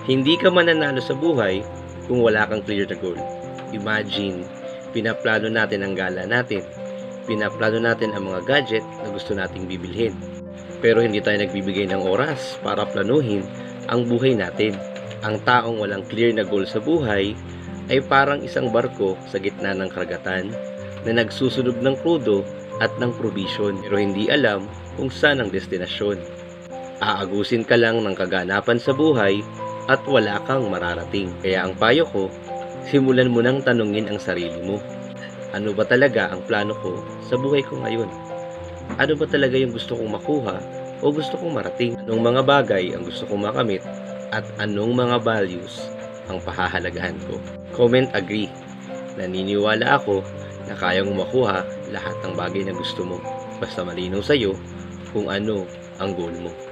Hindi ka mananalo sa buhay kung wala kang clear na goal. Imagine, pinaplano natin ang gala natin. Pinaplano natin ang mga gadget na gusto nating bibilhin. Pero hindi tayo nagbibigay ng oras para planuhin ang buhay natin. Ang taong walang clear na goal sa buhay ay parang isang barko sa gitna ng karagatan na nagsusunog ng krudo at ng provision pero hindi alam kung saan ang destinasyon. Aagusin ka lang ng kaganapan sa buhay at wala kang mararating. Kaya ang payo ko, simulan mo nang tanungin ang sarili mo. Ano ba talaga ang plano ko sa buhay ko ngayon? Ano ba talaga yung gusto kong makuha o gusto kong marating? Anong mga bagay ang gusto kong makamit at anong mga values ang pahahalagahan ko? Comment agree. Naniniwala ako na kaya mong makuha lahat ng bagay na gusto mo. Basta malinaw sa'yo kung ano ang goal mo.